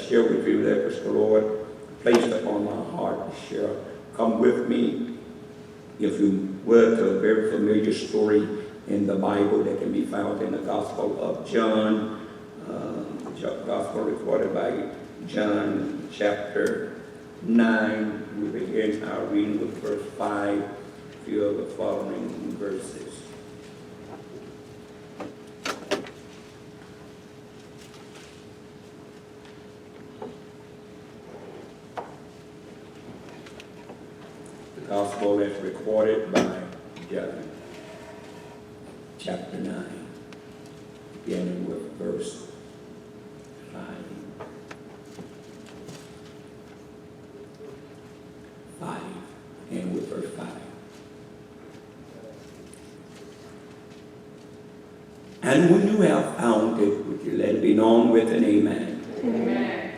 share with you that which the Lord placed upon my heart to share. Come with me, if you would, to a very familiar story in the Bible that can be found in the Gospel of John, Gospel recorded by John, chapter 9. We begin our reading with verse 5, a few of the following verses. Gospel is recorded by John, chapter 9, beginning with verse 5. 5, and with verse 5. And when you have found it, would you let it be known with an amen? Amen.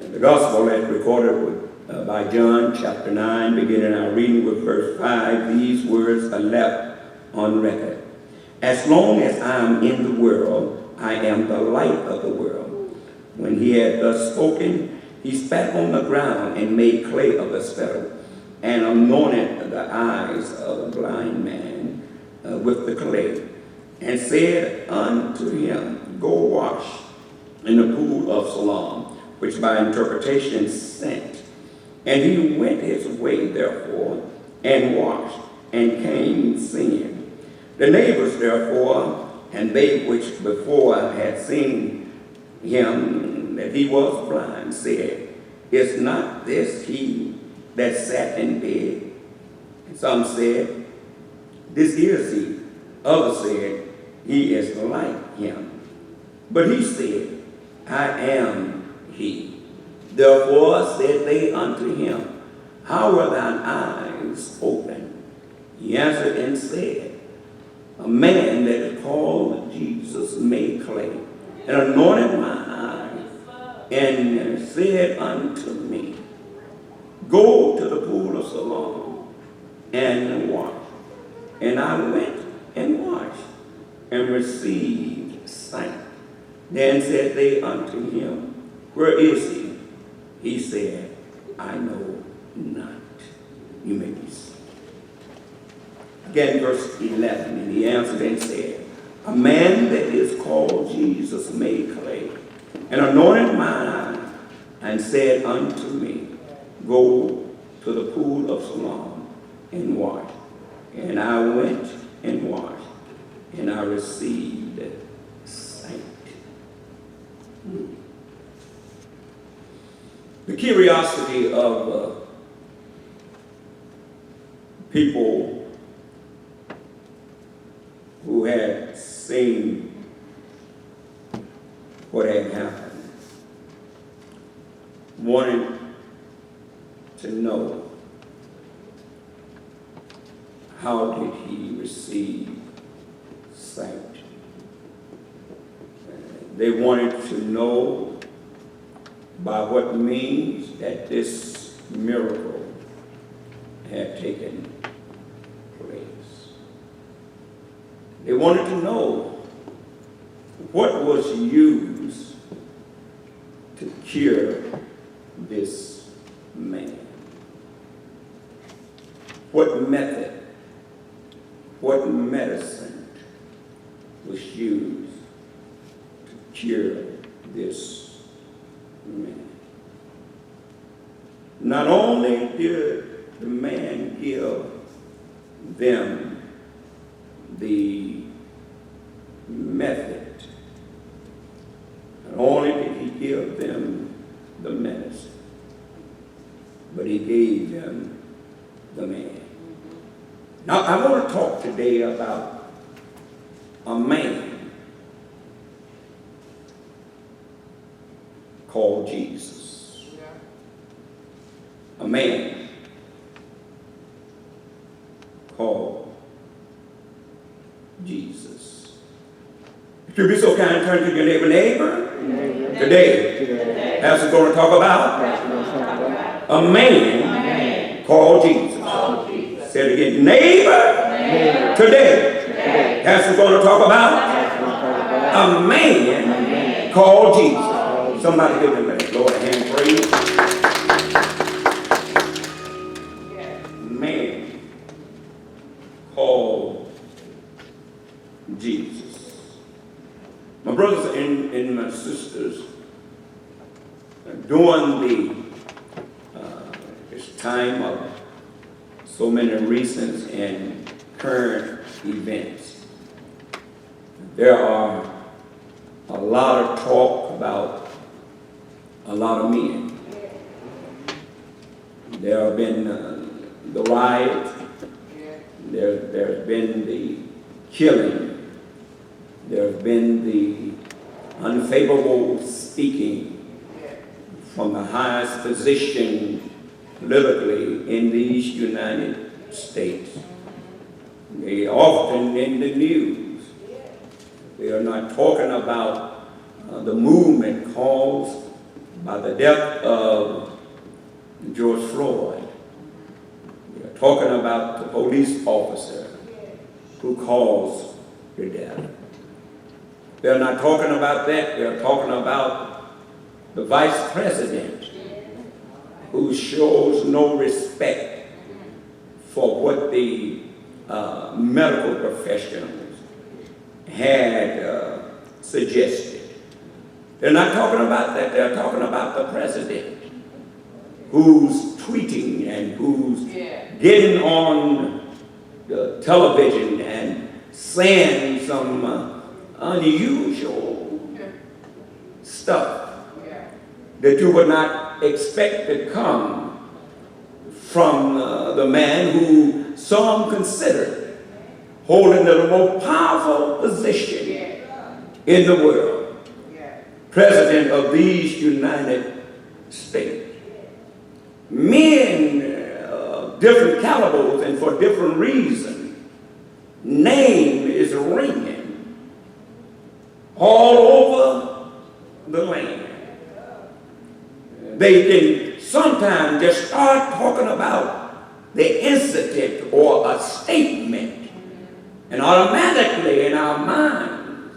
And the Gospel is recorded with by John chapter 9, beginning our reading with verse 5, these words are left on record. As long as I am in the world, I am the light of the world. When he had thus spoken, he spat on the ground and made clay of the spittle, and anointed the eyes of the blind man with the clay, and said unto him, Go wash in the pool of Siloam, which by interpretation sent. And he went his way, therefore, and washed, and came seeing. The neighbors, therefore, and they which before had seen him, that he was blind, said, Is not this he that sat in bed? And some said, This is he. Others said, He is like him. But he said, I am he. Therefore said they unto him, How were thine eyes opened? He answered and said, A man that is called Jesus made clay, and anointed my eyes, and said unto me, Go to the pool of Siloam, and wash. And I went and washed, and received sight. Then said they unto him, Where is he? He said, I know not. You may be seated. Again, verse 11, and he answered and said, A man that is called Jesus made clay, and anointed mine eye, and said unto me, Go to the pool of Siloam, and wash. And I went and washed, and I received sight. The curiosity of people who had seen what had happened wanted to know, how did he receive sight? They wanted to know by what means that this miracle had taken place. They wanted to know what was used to cure this man. What method, what medicine was used to cure this man. Not only did the man give them the method, not only did he give them the medicine, but he gave them the man. Now, I want to talk today about a man called Jesus. A man called Jesus. If you be so kind and turn to your neighbor. Today, Pastor's going to talk about a man called Jesus. Say it again. Neighbor. Today, Pastor's going to talk about a man called Jesus. Somebody give the Lord a hand praise. Man called Jesus. My brothers and my sisters, during this time of so many recent and current events, there are a lot of talk about a lot of men. There have been the riots, there's been the killing, there's been the unfavorable speaking from the highest position politically in these United States. They often in the news. They are not talking about the movement caused by the death of George Floyd. They are talking about the police officer who caused the death. They're not talking about that. They're talking about the vice president who shows no respect for what the medical professionals had suggested. They're not talking about that. They're talking about the president who's tweeting and who's getting on the television and saying some unusual stuff that you would not expect to come from the man who some consider holding the most powerful position in the world, president of these United States. Men of different calibers and for different reasons, name is ringing all over the land. They can sometimes just start talking about the incident or a statement, and automatically in our minds,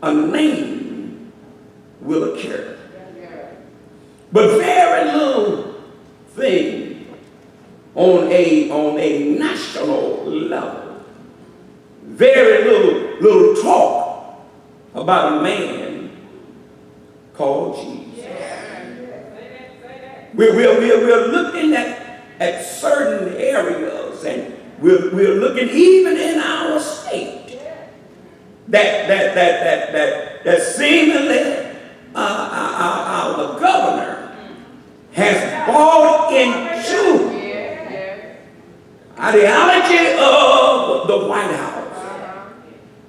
a name will occur. But very little thing on a national level, very little talk about a man called Jesus. We're looking at certain areas, and we're looking even in our state that seemingly our governor has bought into ideology of the White House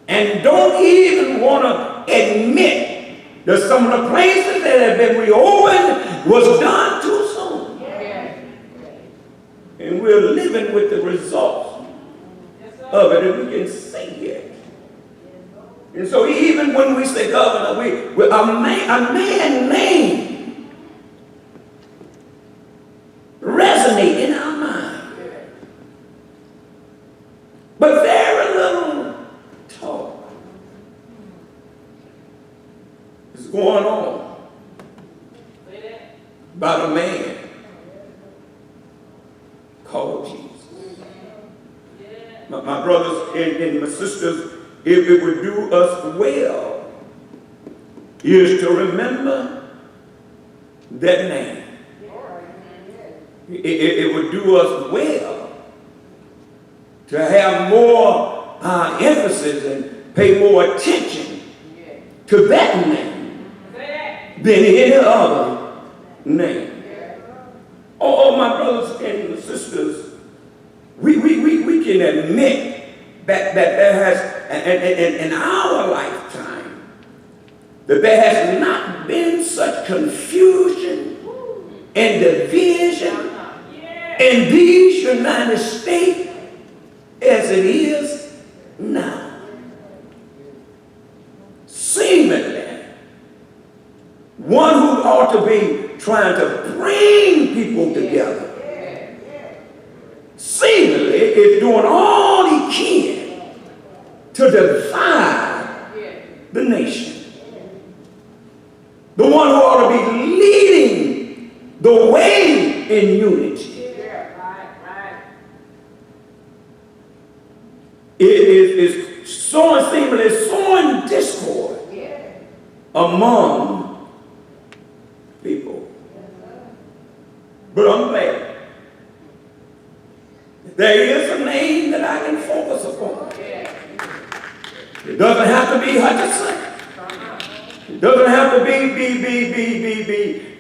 and don't even want to admit that some of the places that have been reopened was done too soon. And we're living with the results of it, and we can see it. And so even when we say governor, a man name resonate in our mind. But very little talk is going on about a man called Jesus. My brothers and my sisters, if it would do us well, is to remember that name. It would do us well to have more emphasis and pay more attention to that name than any other name. Oh, my brothers and sisters, we can admit that there has, in our lifetime, that there has not been such confusion and division in these United States as it is now. Seemingly, one who ought to be trying to bring people together, seemingly is doing all he can to divide the nation. The one who ought to be leading the way in unity. It is sowing, seemingly sowing discord among people. But I'm glad there is a name that I can focus upon. It doesn't have to be Hutchinson. It doesn't have to be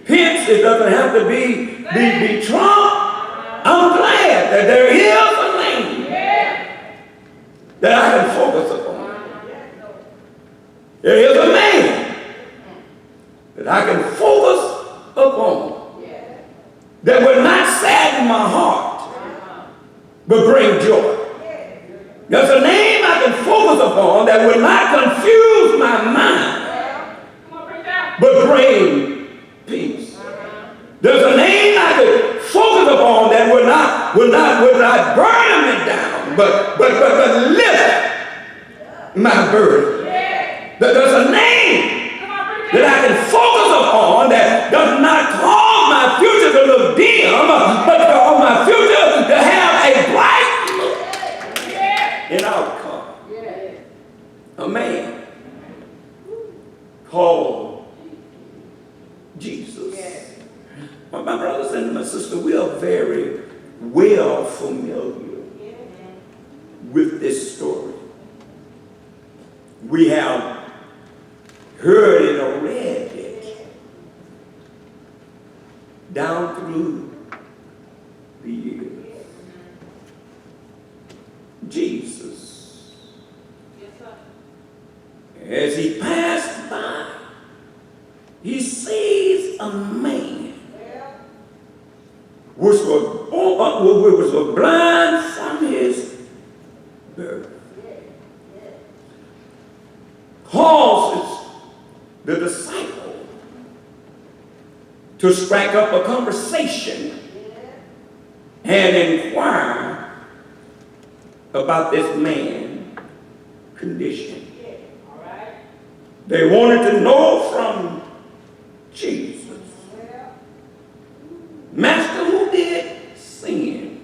Pence. It doesn't have to be Trump. I'm glad that there is a name that I can focus upon. There is a man that I can focus upon that will not sadden my heart, but bring joy. There's a name I can focus upon that will not confuse my mind, but bring peace. There's a name I can focus upon that will not burn me down, but lift my burden. There's a name that I can focus upon that does not cause my future to look dim, but cause my future to have a bright look and outcome. A man called Jesus. My brothers and my sisters, we are very well familiar with this story. We have heard it or read it down through the years. Jesus, as he passed by, he sees a man which was blind from his birth. Causes the disciple to strike up a conversation and inquire about this man's condition. They wanted to know from Jesus, Master, who did sin?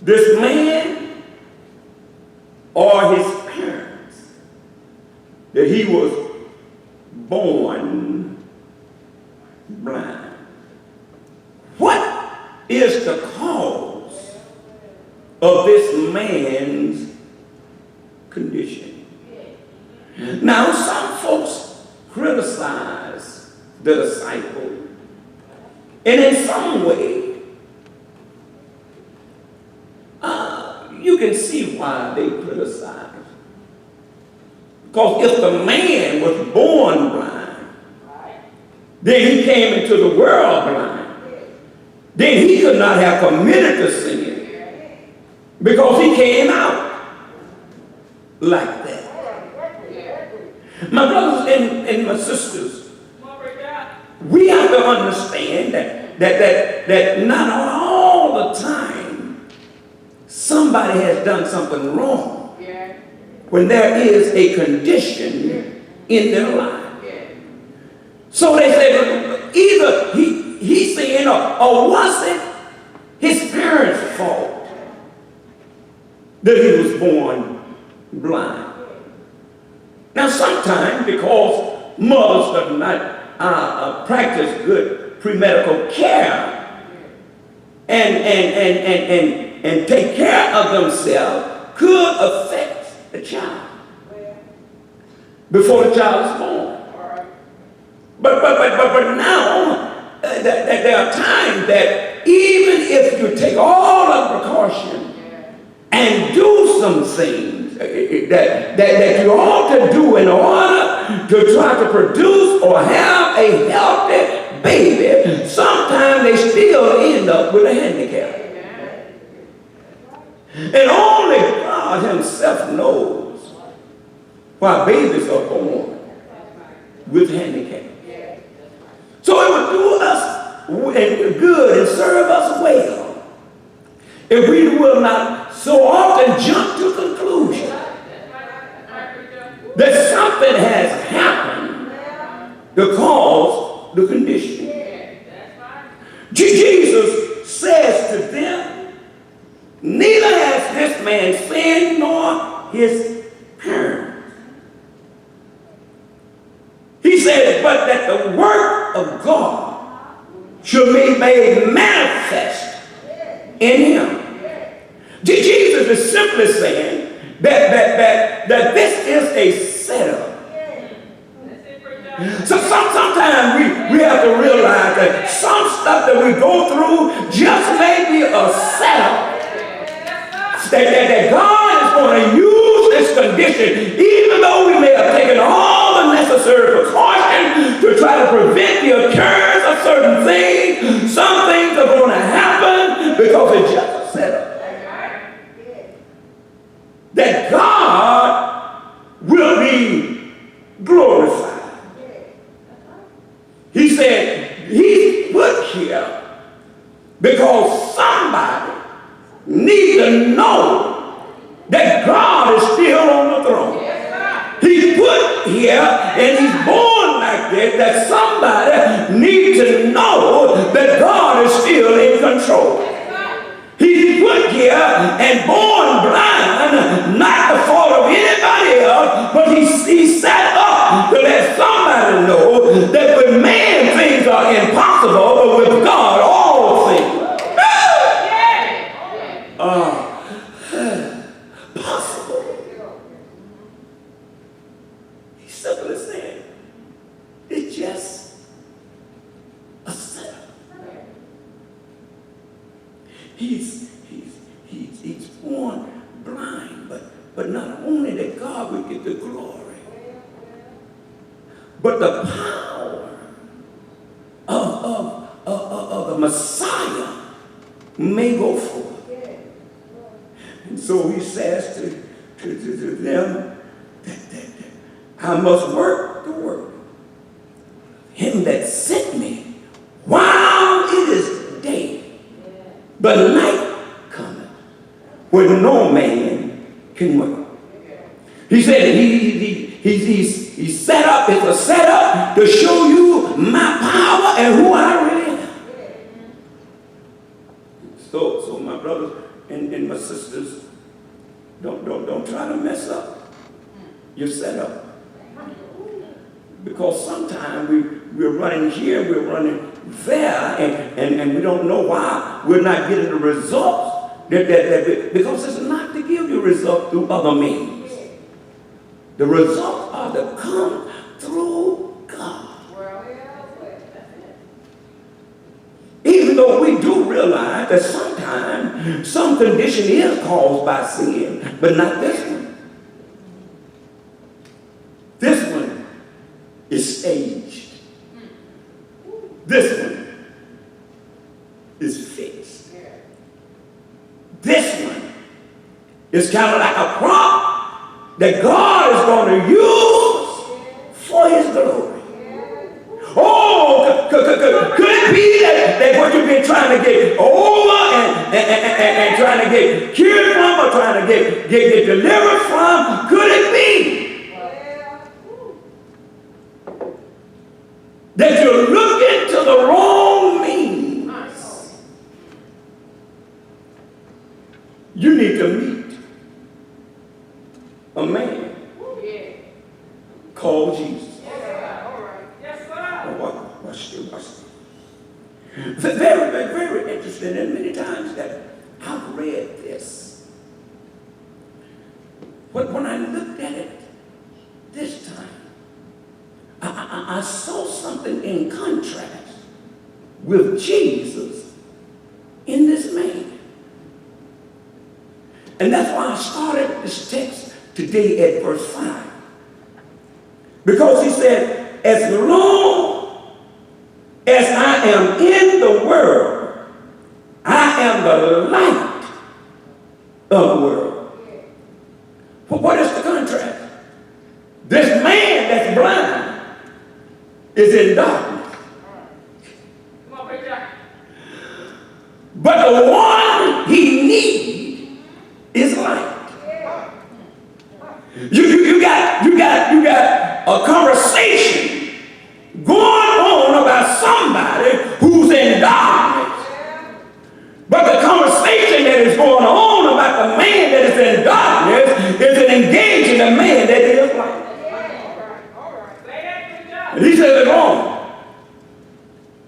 This man or his parents, that he was born blind? What is the cause of this man's condition? Now, some folks criticize the disciple, and in some way, you can see why they criticize. Because if the man was born blind, then he came into the world blind, then he could not have committed the sin, because he came out like that. My brothers and my sisters, we have to understand that not all the time somebody has done something wrong when there is a condition in their life. So they say, either he sinned or was it his parents' fault that he was born blind? Now, sometimes because mothers do not practice good pre-medical care and take care of themselves, could affect the child before the child is born. But now there are times that even if you take all the precaution and do some things that you ought to do in order to try to produce or have a healthy baby, sometimes they still end up with a handicap. And only God himself knows why babies are born with handicap. So it would do us good and serve us well if we will not so often jump to conclusion that something has happened to cause the condition. Jesus says to them, neither has this man sinned nor his parents. He says, but that the work of God should be made manifest in him. Jesus is simply saying that this is a setup. So sometimes we have to realize that some stuff that we go through just may be a setup. That God is going to use this condition, even though we may have taken all the necessary precautions to try to prevent the occurrence of certain things. Some things are going to happen because it's just a setup. That God will be glorified. He said he's put here because somebody needs to know that God is still on the throne. He's put here and he's born like this, that somebody needs to know that God is still in control. He's put here and born blind, not the fault of anybody else, but he's set up to let somebody know that with man things are impossible, but with God all things are possible. He's simply saying, it's just a setup. He's born blind, but not only that God will get the glory, but the power of the Messiah may go forth. And so he says to them that I must work the work. Him that sent me while it is day, but night cometh when no man can work. He said he's set up, it's a setup to show you my power and who I really am. So my brothers and my sisters, don't try to mess up your setup. Because sometimes we're running here, we're running there, and we don't know why we're not getting the results. Because it's not to give you results through other means. The results are to come through God. Even though we do realize that sometimes some condition is caused by sin, but not this one. This one is staged. This one is fixed. This one is kind of like a prop that God is going to use for his glory. Oh, could it be that what you've been trying to get over and trying to get cured from or trying to get delivered from, could it be that you're looking to the wrong means? You need to meet a man called Jesus. Watch this. Very, very interesting, and many times that I've read this. But when I looked at it this time, I saw something in contrast with Jesus in this man. And that's why I started this text today at verse 5. Because he said, as long as I am in the world, I am the light of the world. But what is the contrast? This man that's blind is in darkness. But the one he needs is light. You got a conversation going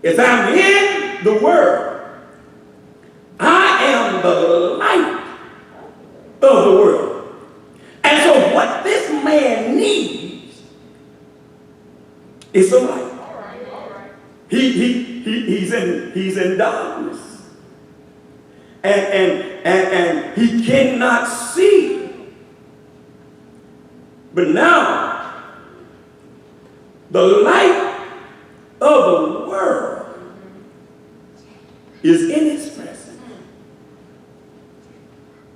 If I'm in the world, I am the light of the world. And so what this man needs is a light. He's in darkness. And he cannot see. But now, the light of the world is in his presence.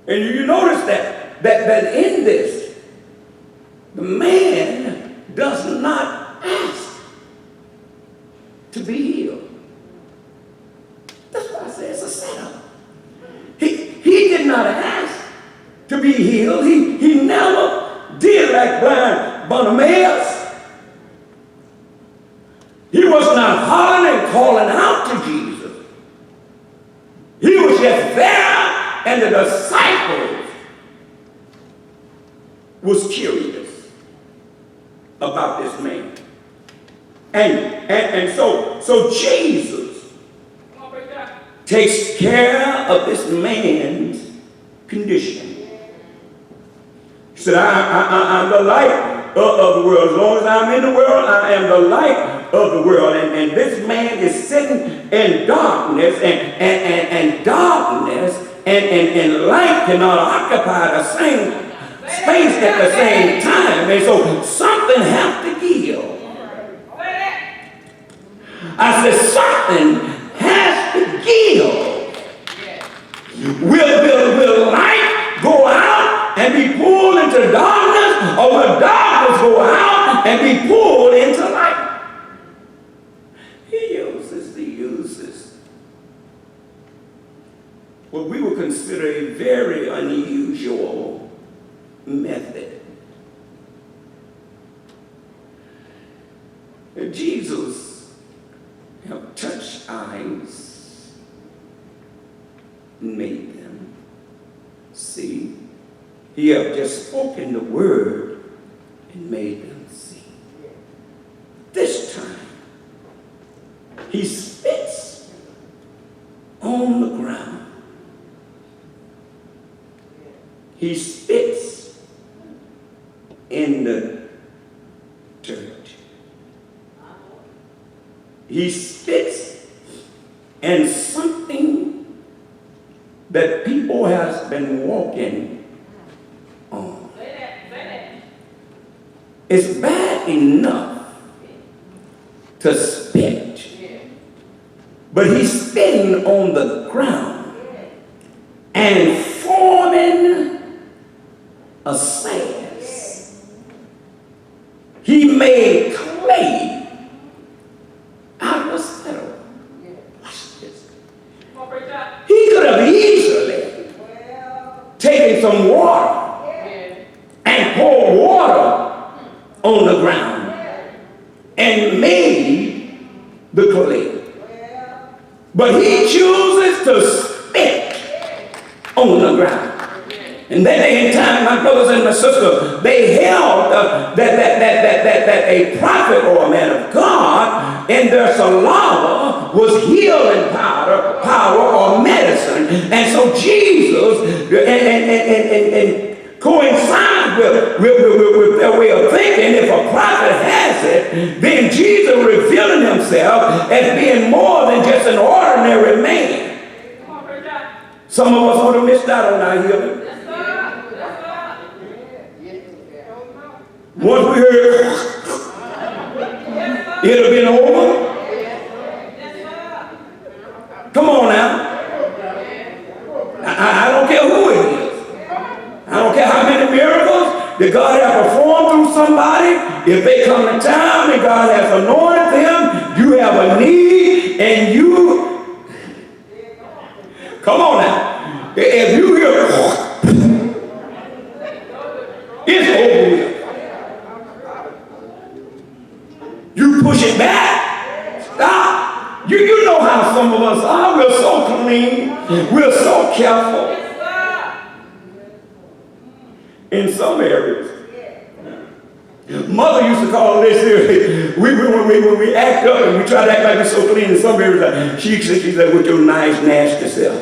And you notice that in this, the man does not ask to be healed. That's why I say it's a setup. He did not ask to be healed. He never did like blind Bartimaeus. He was not hollering and calling out to Jesus. He was just there, and the disciples was curious about this man. And so Jesus takes care of this man's condition. He said, I'm the light of the world. As long as I'm in the world, I am the light of the world. And this man is sitting in darkness, and darkness and light cannot occupy the same space at the same time. And so something has to give. I said, something has to give. Will light go out and be pulled into darkness, or will darkness go out and be pulled into light? He uses what we would consider a very unusual method. And Jesus have touched eyes, made them see. He have just spoken the word and made them see. This time, he spits on the ground. He spits in the dirt. He spits in something that people has been walking on. It's bad enough to spit, but he's spitting on the ground and forming a sass. He made clay out of a settle. Watch this. He could have easily taken some water and poured water on the ground and made the clay. But he chooses to spit on the ground. And that day in time, my brothers and my sisters, they held that a prophet or a man of God in their saliva was healing power or medicine. And so Jesus, and coincide with their way of thinking, if a prophet has it, then Jesus revealing himself as being more than just an ordinary man. Some of us would have missed out on our healing. Once we heard, it'd have been over. Come on now. I don't care who it is. I don't care how many miracles that God has performed through somebody. If they come to town and God has anointed them, you have a need and you... Come on now. If you hear, it's over with. You push it back. Stop. You know how some of us are. We're so clean. We're so careful. In some areas. Mother used to call this, when we act up and we try to act like we're so clean, and some people, she said, with your nice, nasty self.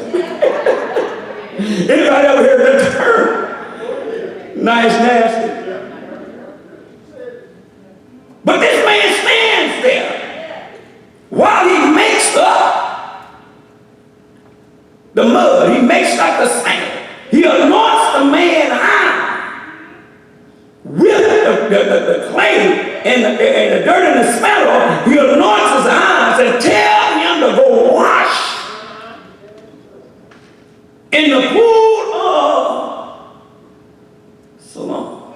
Anybody ever heard that term? Nice, nasty. But this man stands there while he makes up the mud. He makes like the sand. He anoints the man high with the clay and the dirt and the smell. He anoints his eyes and tells him to go wash in the pool of Siloam.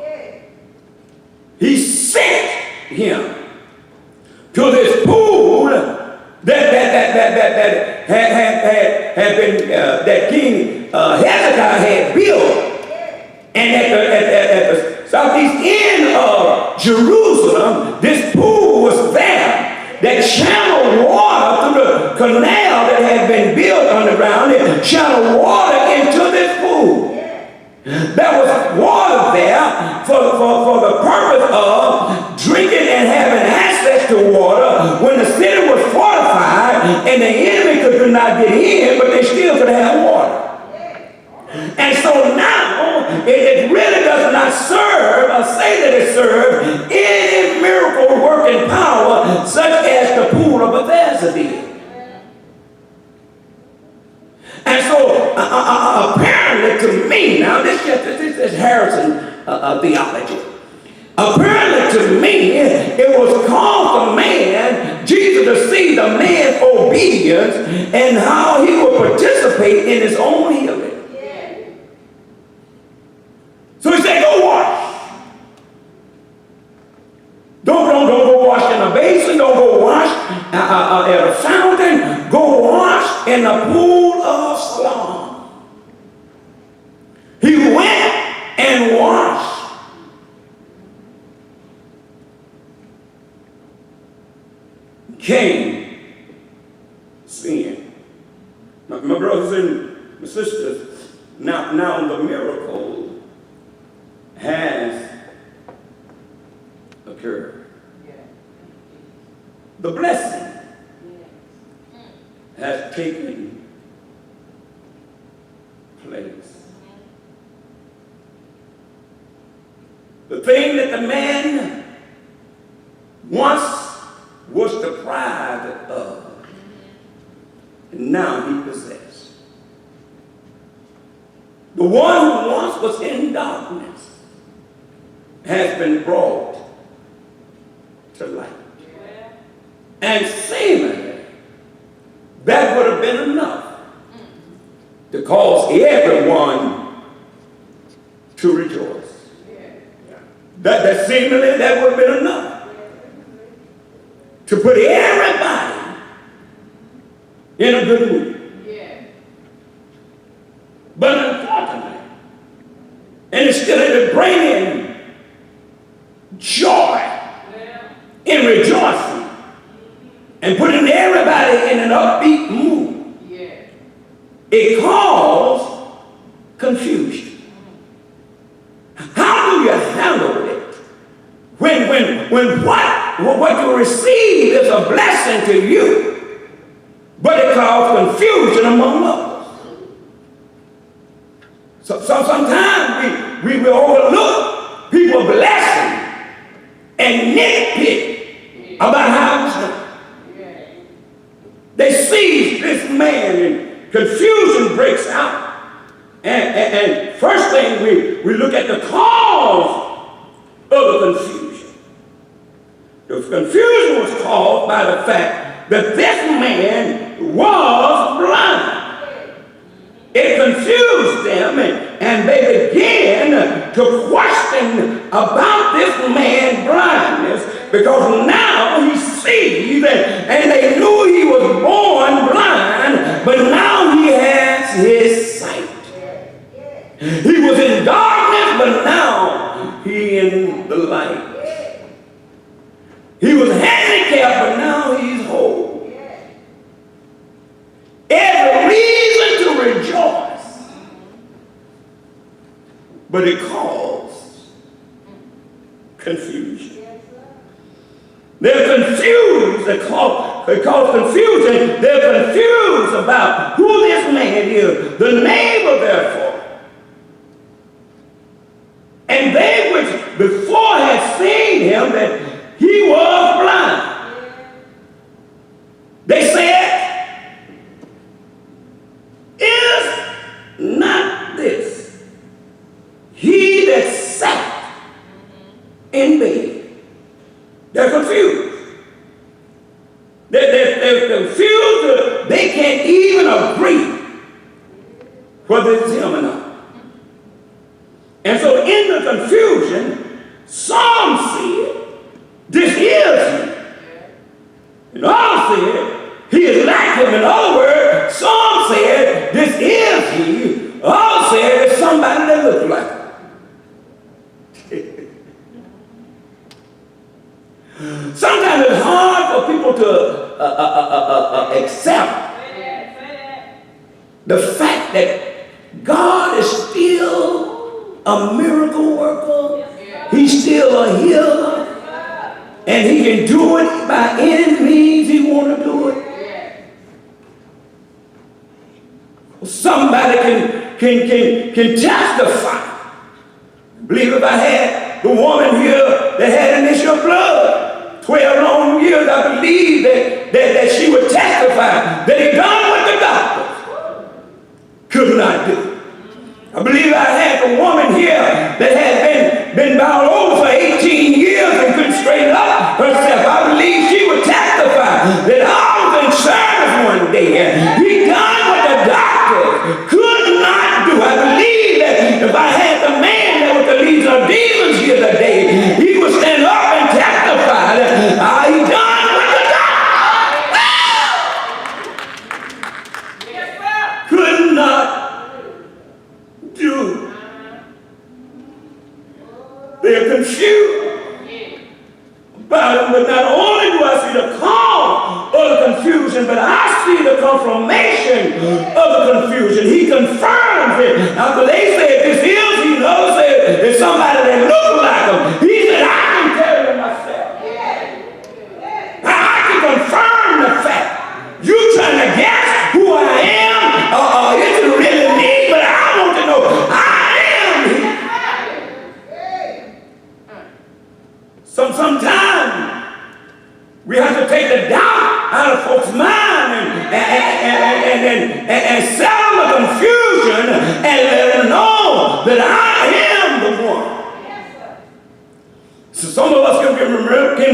He sent him to this pool that King Hezekiah had built, and at the southeast end of Jerusalem, this pool was there that channeled water through the canal that had been built underground. It channeled water into this pool. There was water there for the purpose of drinking and having access to water when the city was fortified and the enemy could not get in, but they still could have water. And so now it really does not serve or say that it serves any miracle working power such as the pool of Bethesda did. And so apparently to me, now this is Harrison theology. Apparently to me, it was called the man, Jesus, to see the man's obedience and how he would participate in his own healing. So he said, go wash. Don't go wash in a basin. Don't go wash at a fountain. Go wash in the pool of Siloam. He went and washed. Came seeing. My brothers and my sisters, now the miracle has occurred. The blessing has taken place. The thing that the man once was deprived of, and now he possessed. The one who once was in darkness has been brought to light. And seemingly, that would have been enough to cause everyone to rejoice. That seemingly, that would have been enough to put everybody in a good mood. But unfortunately, and instead of bringing joy in rejoicing and putting everybody in an upbeat mood, it caused confusion. How do you handle it when what you receive is a blessing to you, but it caused confusion among others? So sometimes we will overlook people's blessing and nitpick about how it's done. They seize this man and confusion breaks out. And first thing we look at the cause of the confusion. The confusion was caused by the fact that this man was blind. It confused them, and they began to question about this man's blindness, because now he sees, and they knew he was born blind, but now he has his sight. He was in darkness, but now he in the light. He was handicapped, but now he's whole. Every reason to rejoice, but it caused confusion. They're confused. They cause confusion. They're confused about who this man is. The neighbor, therefore, and they which before had seen him that he was blind, they said, is not this he that sat in bed? They're confused. They're confused. They can't even agree whether it's him or not. And so in the confusion, some said, this is him. And others said, he is like him. In other words, some said, this is he. Others said, it's somebody that looks like him. Sometimes it's hard for people to accept the fact that God is still a miracle worker. He's still a healer. And he can do it by any means he want to do it. Somebody can testify. I believe if I had the woman here that had an issue of blood, 12 long years, I believe that she would testify that he done what the doctors could not do. I believe I had the woman here that had been bowed over for 18 years and couldn't straighten up herself. I believe she would testify that I was in service one day and he done what the doctors could not do. I believe that if I had the man that was the leader of demons here today, he would stand up and testify that he done what the doctors could not do. They're confused about it, but not only do I see the cause of the confusion, but I see the confirmation of the confusion. He confirms it. After they said this is, he knows that it's somebody that looks like him. He said, I can tell you myself. I can confirm the fact. You trying to guess who I am? It's really me, but I want to know I am he. Sometimes we have to take the doubt out of folks' mind and settle the confusion and let them know that I am the one. So some of us can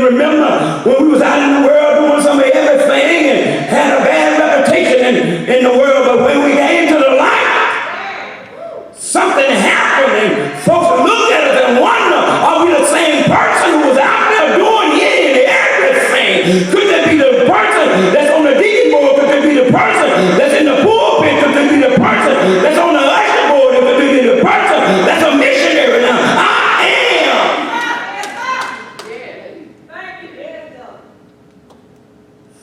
remember when we was out in the world doing some of everything and had a bad reputation in the world, but when we came to the light, something happened and folks looked at us and wonder, are we the same person who was out there doing any and everything? Could that be the person that's on the deacon board? Could that be the person that's in the pulpit? Could that be the person that's on the usher board? Could that be the person that's a missionary now? I am.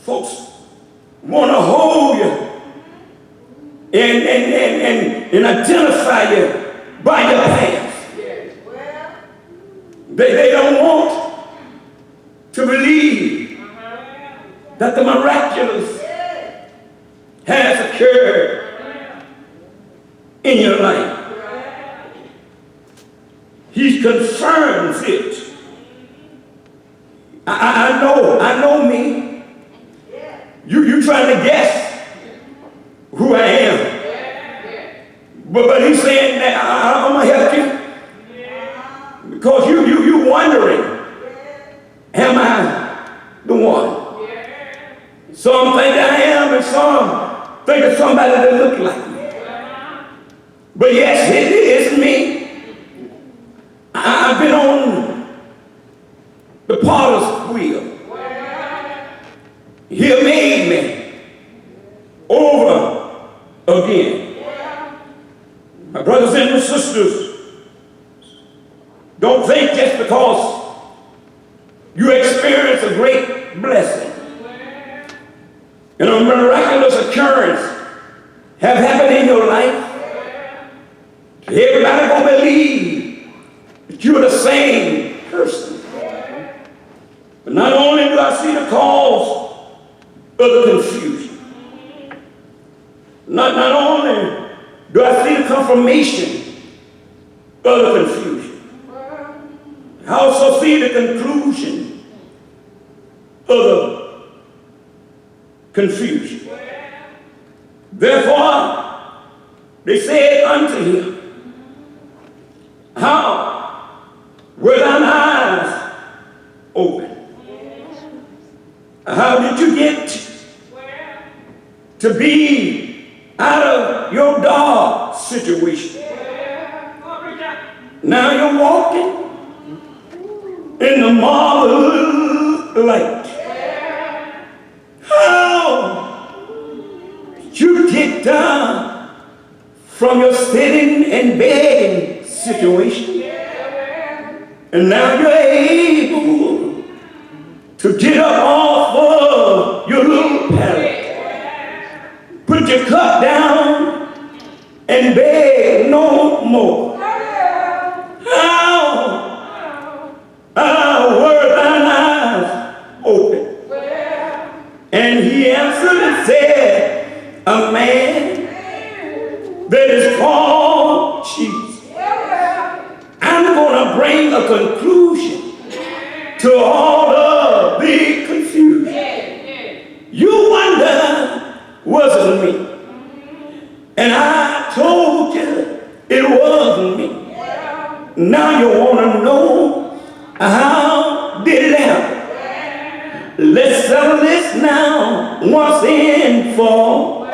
Folks want to hold you and identify you by your past. They don't want to believe that the miraculous has occurred in your life. He confirms it. I know me. You trying to guess who I am. But he's saying that I'm going to help you. Because you wondering, am I the one? Some think I am and some think of somebody that look like me. But yes, it is me. I've been on the potter's wheel. He made me over again. My brothers and my sisters, don't think just because you experience a great blessing and a miraculous occurrence have happened in your life, everybody gonna believe that you're the same person. But not only do I of the confusion. Not only do I see the confirmation of the confusion, I also see the conclusion of the confusion. Therefore, they said unto him, how were thine eyes open? How did you get to be out of your dark situation? Now you're walking in the marvelous light. How did you get down from your sitting and begging situation? And now you're able to get up off of your little pallet, put your cup down, and beg no more. How were thine eyes open? And he answered and said, a man that is called Jesus. I'm going to bring a conclusion to all of the confusion. You wonder, was it me? And I told you it wasn't me. Now you want to know how did it happen? Let's settle this now once and for all.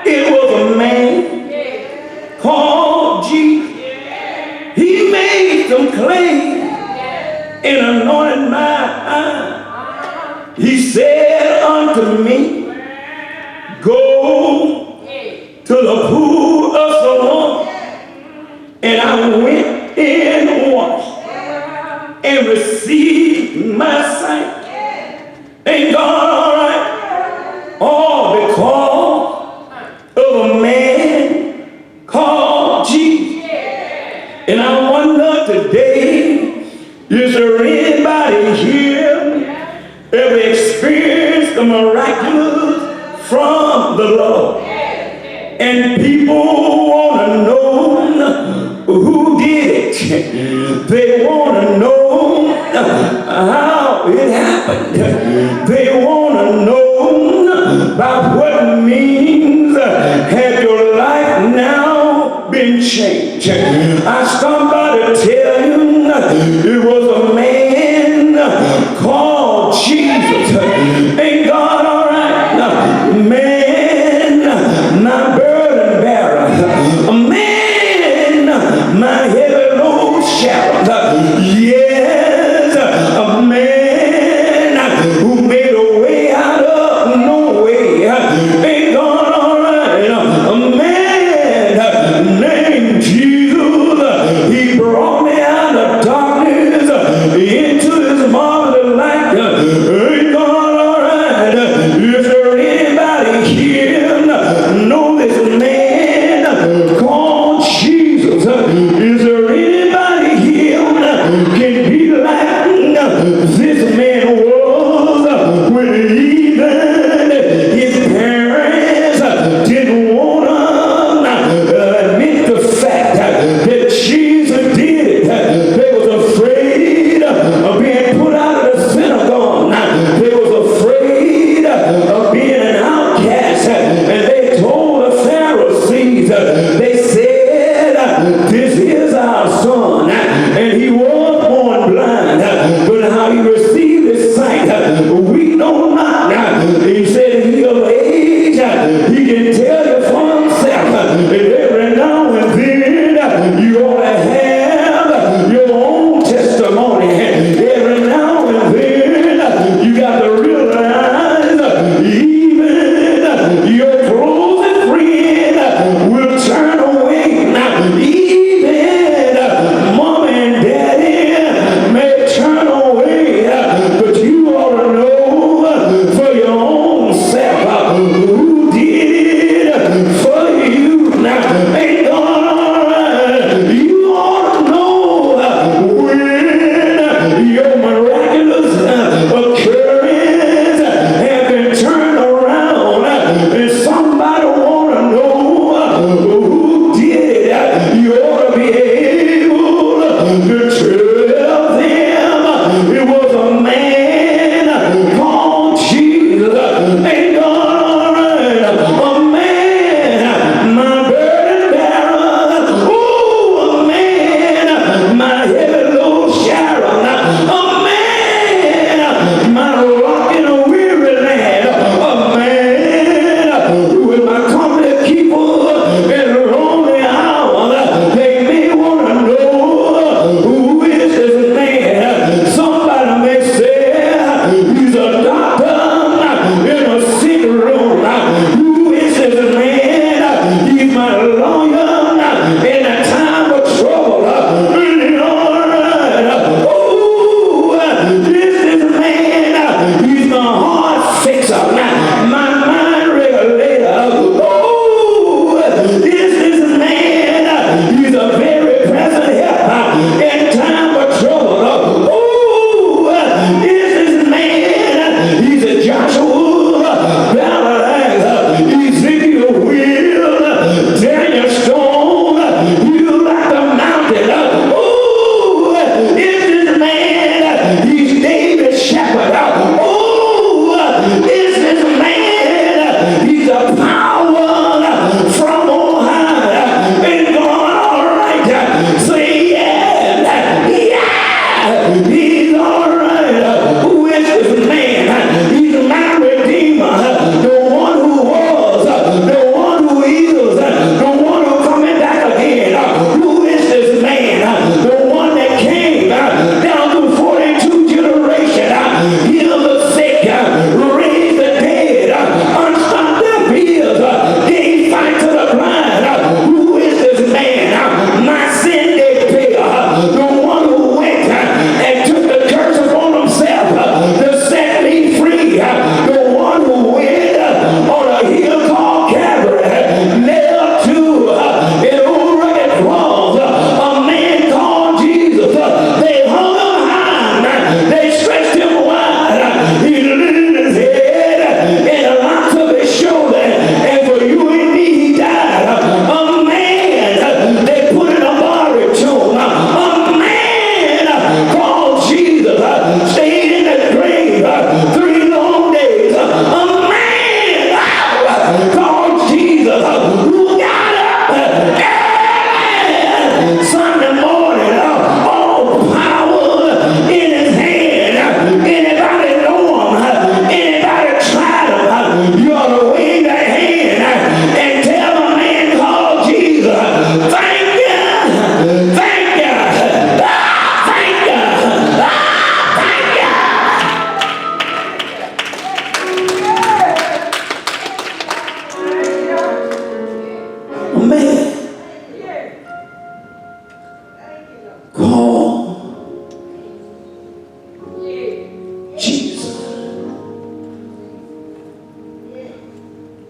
It was a man called Jesus. He made some claims and anointed my eye. He said unto me, go to the pool of Siloam. And I went in and washed and received my sight. Ain't God all right? All because of a man called Jesus. And I wonder today, is there anybody here ever experienced the miraculous from the Lord? And people want to know who did it. They want to know how it happened. They want to know by what means had your life now been changed. I stopped by to tell you it was a man called Jesus. Ain't God all right? Man, my burden bearer. A man, my heavy load sharer. Yes, a man who made a way out of no way. Ain't God all right? A man named Jesus. He brought me out of darkness into his marvelous light. Ain't God all right? Is there anybody here know this man called Jesus? Is there anybody here can be like this man was when even his parents didn't want to admit the fact that Jesus did it. They was afraid of being put out of the synagogue. They was afraid of being an outcast. And they told the Pharisees, they said, this is our son. And he was born blind. But how he received his sight, we know not. He said he of age, he can tell you for himself. And every now and then, you ought to have your own testimony. Every now and then, you got to realize even your closest friend will turn away. Even mom and daddy may turn away, but you ought to know for your own self who did it release a power from on high. It's going all right. Say yeah, yeah. He's all right. Who is this man? He's my redeemer, the one who was, the one who is, the one who coming back again. Who is this man? The one that came down through 42 generations, healed the sick, raised the dead, unstopped their fears, gave sight to the blind. Who is this man? My sin did pay. The one who went and took the curse upon himself to set me free. The one who went on a hill called Calvary, nailed to an old rugged cross, a man called Jesus. They hung him high, they stretched him wide. He lifted his head and the locks of his shoulder, and for you and me he died. A man they put in a burial tomb. A man called Jesus stayed in the grave 3 long days. A man called Jesus who got up early Sunday morning, all power in his hand. Anybody know him? Anybody tried him? You ought to wave that hand and tell a man called Jesus, thank you, thank you, thank you, thank you. A man called Jesus.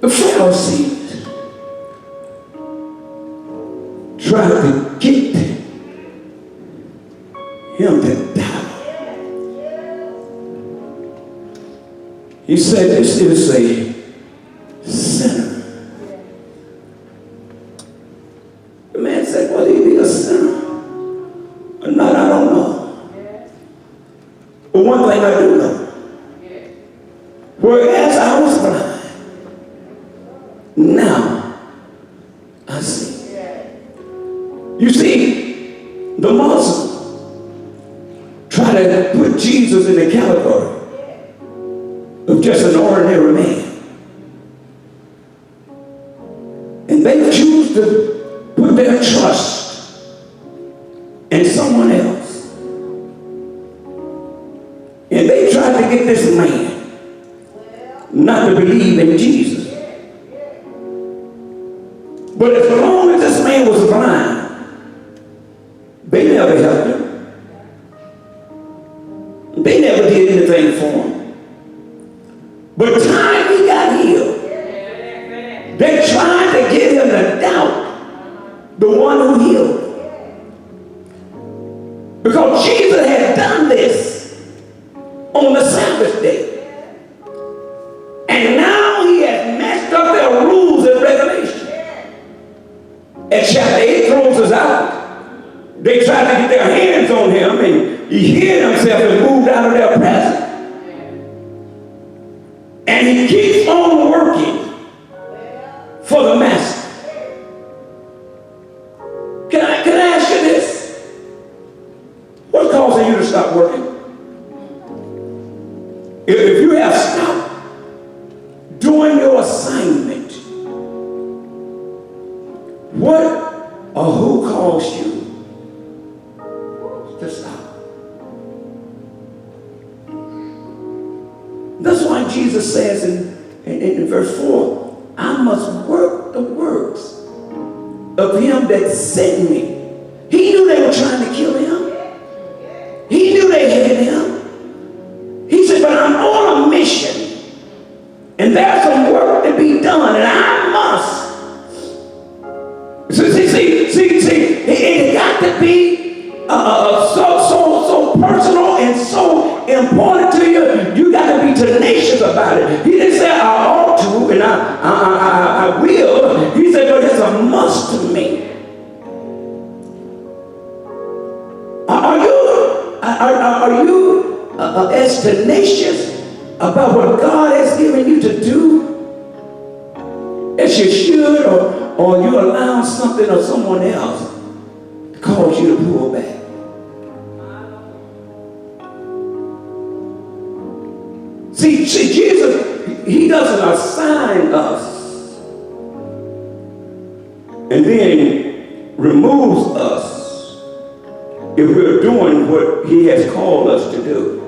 The Pharisees tried to get him to die. He said this is a sinner. The man said, well, he be a sinner or not, I don't know. But one thing I do know, whereas I was blind, now I see. You see, the Muslims try to put Jesus in the category of just an ordinary man. And they choose to put their trust in someone else. And they tried to get this man not to believe in Jesus. But as long as this man was blind, they never helped him. They never did anything for him. But the time he got healed, they tried to get him to doubt the one who healed him. Because Jesus had done this on the Sabbath day. And now he has messed up their rules and regulations. And chapter 8 throws us out. They tried to get their hands on him, and he hid himself and moved out of their presence. And he keeps on working for the master. Can I ask you this? What's causing you to stop working? If you have stopped doing your assignment, what or who caused you to stop? That's why Jesus says in verse 4, I must work the works of him that sent me. He knew they were trying to kill him. He knew they hated him. He said, but I'm on a mission. And there's some work to be done, and I must. See, it got to be so personal and so important to you. You got to be tenacious about it. He didn't say I ought to and I will. He said, but it's a must to me. Are you as tenacious about what God has given you to do as you should, or you allow something or someone else to cause you to pull back. See, Jesus, he doesn't assign us and then removes us if we're doing what he has called us to do.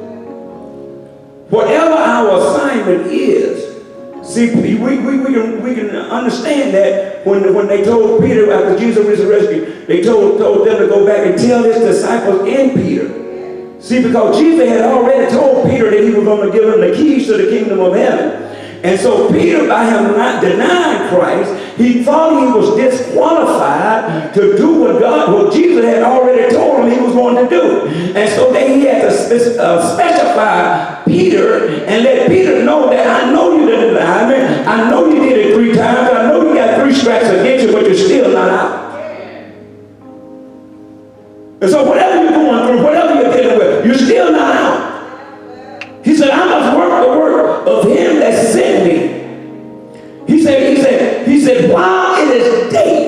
Whatever our assignment is, see, we can understand that when they told Peter after Jesus was resurrected, they told them to go back and tell his disciples and Peter. See, because Jesus had already told Peter that he was going to give him the keys to the kingdom of heaven. And so Peter, by him not denying Christ, he thought he was disqualified to do what Jesus had already told him he was going to do. And so then he had to specify Peter and let Peter know that I know you didn't deny me. I know you did it 3 times. I know you got 3 strikes against you, but you're still not out. And so whatever you're going through, whatever you're dealing with, you're still not out. He said, I must work the work of him that sent me. He said, while it is day.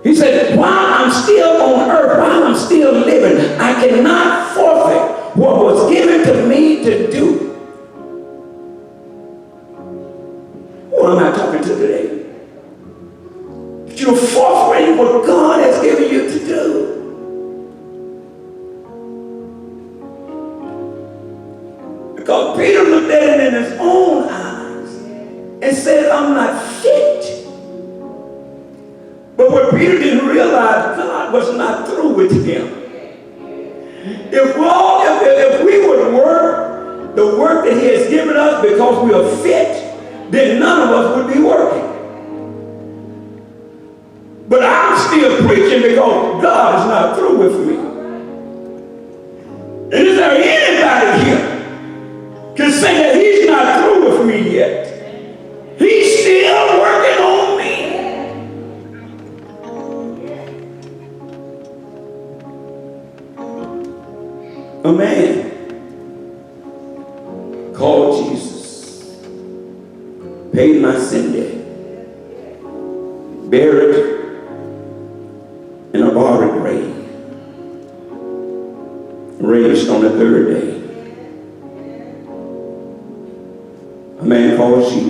He said, while I'm still on earth, while I'm still living, I cannot forfeit what was given to me to do. Who am I talking to today? You're forfeiting what God has given you to do. Because Peter looked at it in his own eyes and said, I'm not fit. But what Peter didn't realize, God was not through with him. If we would work the work that he has given us because we are fit, then none of us would be working. But I'm still preaching because God is not through with me. And is there anybody here can say that he's not through with me yet? He's still working on me. A man called Jesus, paid my sin debt, buried in a borrowed grave, raised on the 3rd day. A man called Jesus.